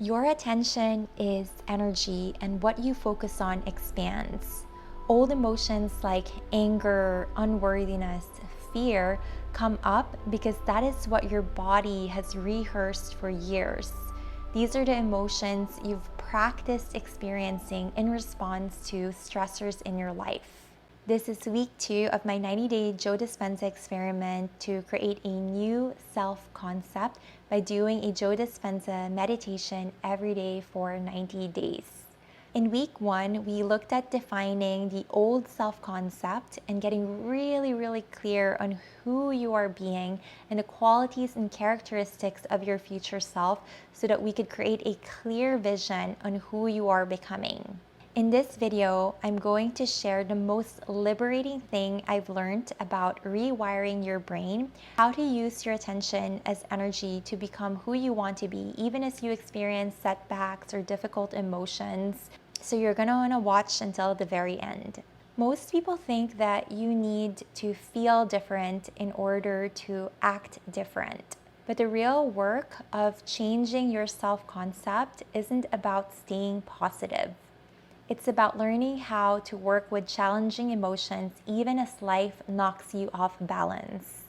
Your attention is energy, and what you focus on expands. Old emotions like anger, unworthiness, fear come up because that is what your body has rehearsed for years. These are the emotions you've practiced experiencing in response to stressors in your life. This is week 2 of my 90-day Joe Dispenza experiment to create a new self-concept by doing a Joe Dispenza meditation every day for 90 days. In week 1, we looked at defining the old self-concept and getting really clear on who you are being and the qualities and characteristics of your future self so that we could create a clear vision on who you are becoming. In this video, I'm going to share the most liberating thing I've learned about rewiring your brain, how to use your attention as energy to become who you want to be, even as you experience setbacks or difficult emotions. So you're gonna wanna watch until the very end. Most people think that you need to feel different in order to act different. But the real work of changing your self-concept isn't about staying positive. It's about learning how to work with challenging emotions even as life knocks you off balance.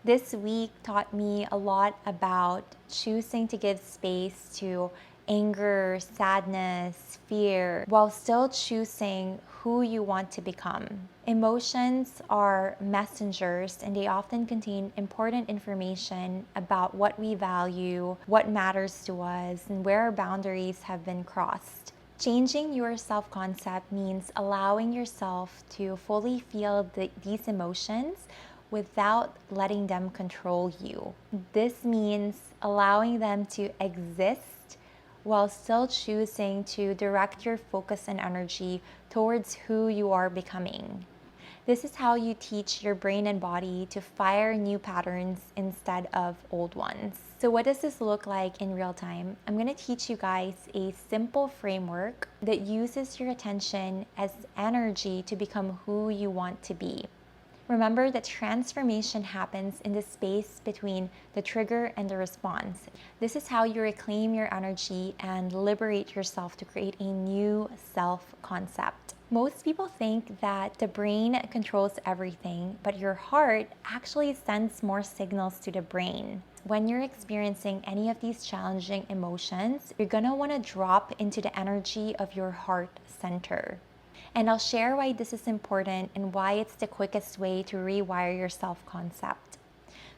This week taught me a lot about choosing to give space to anger, sadness, fear, while still choosing who you want to become. Emotions are messengers, and they often contain important information about what we value, what matters to us, and where our boundaries have been crossed. Changing your self-concept means allowing yourself to fully feel these emotions without letting them control you. This means allowing them to exist while still choosing to direct your focus and energy towards who you are becoming. This is how you teach your brain and body to fire new patterns instead of old ones. So what does this look like in real time? I'm going to teach you guys a simple framework that uses your attention as energy to become who you want to be. Remember that transformation happens in the space between the trigger and the response. This is how you reclaim your energy and liberate yourself to create a new self-concept. Most people think that the brain controls everything, but your heart actually sends more signals to the brain. When you're experiencing any of these challenging emotions, you're gonna wanna drop into the energy of your heart center. And I'll share why this is important and why it's the quickest way to rewire your self-concept.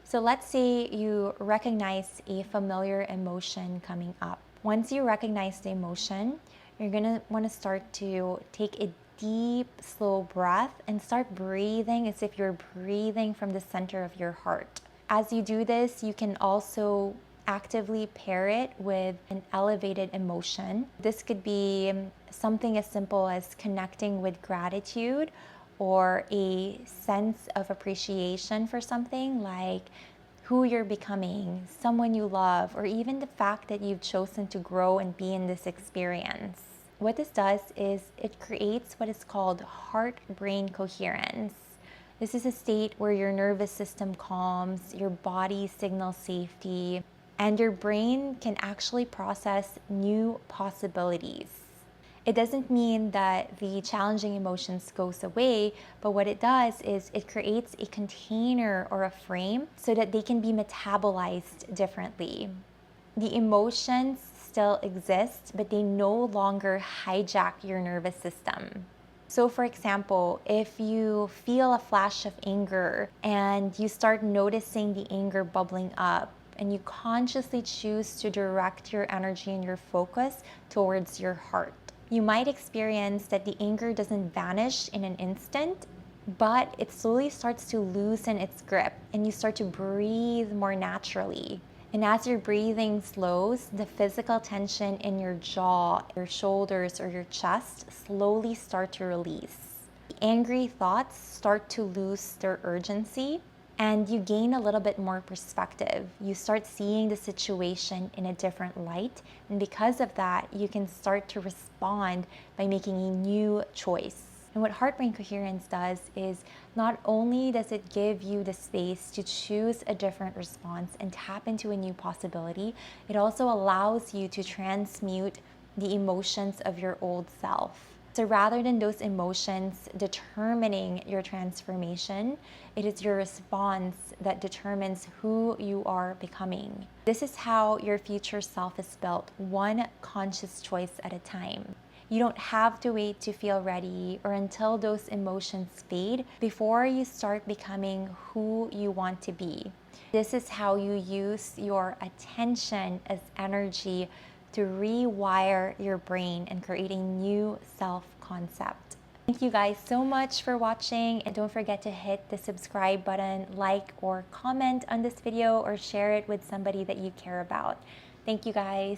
So let's say you recognize a familiar emotion coming up. Once you recognize the emotion, you're gonna wanna start to take a deep, slow breath and start breathing as if you're breathing from the center of your heart. As you do this, you can also actively pair it with an elevated emotion. This could be something as simple as connecting with gratitude or a sense of appreciation for something like who you're becoming, someone you love, or even the fact that you've chosen to grow and be in this experience. What this does is it creates what is called heart-brain coherence. This is a state where your nervous system calms, your body signals safety, and your brain can actually process new possibilities. It doesn't mean that the challenging emotions goes away, but what it does is it creates a container or a frame so that they can be metabolized differently. The emotions still exist, but they no longer hijack your nervous system. So for example, if you feel a flash of anger and you start noticing the anger bubbling up, and you consciously choose to direct your energy and your focus towards your heart, you might experience that the anger doesn't vanish in an instant, but it slowly starts to loosen its grip and you start to breathe more naturally. And as your breathing slows, the physical tension in your jaw, your shoulders, or your chest slowly start to release. The angry thoughts start to lose their urgency, and you gain a little bit more perspective. You start seeing the situation in a different light, and because of that, you can start to respond by making a new choice. And what heart brain coherence does is not only does it give you the space to choose a different response and tap into a new possibility, it also allows you to transmute the emotions of your old self. So rather than those emotions determining your transformation, it is your response that determines who you are becoming. This is how your future self is built, one conscious choice at a time. You don't have to wait to feel ready or until those emotions fade before you start becoming who you want to be. This is how you use your attention as energy to rewire your brain and create a new self-concept. Thank you guys so much for watching, and don't forget to hit the subscribe button, like or comment on this video, or share it with somebody that you care about. Thank you guys.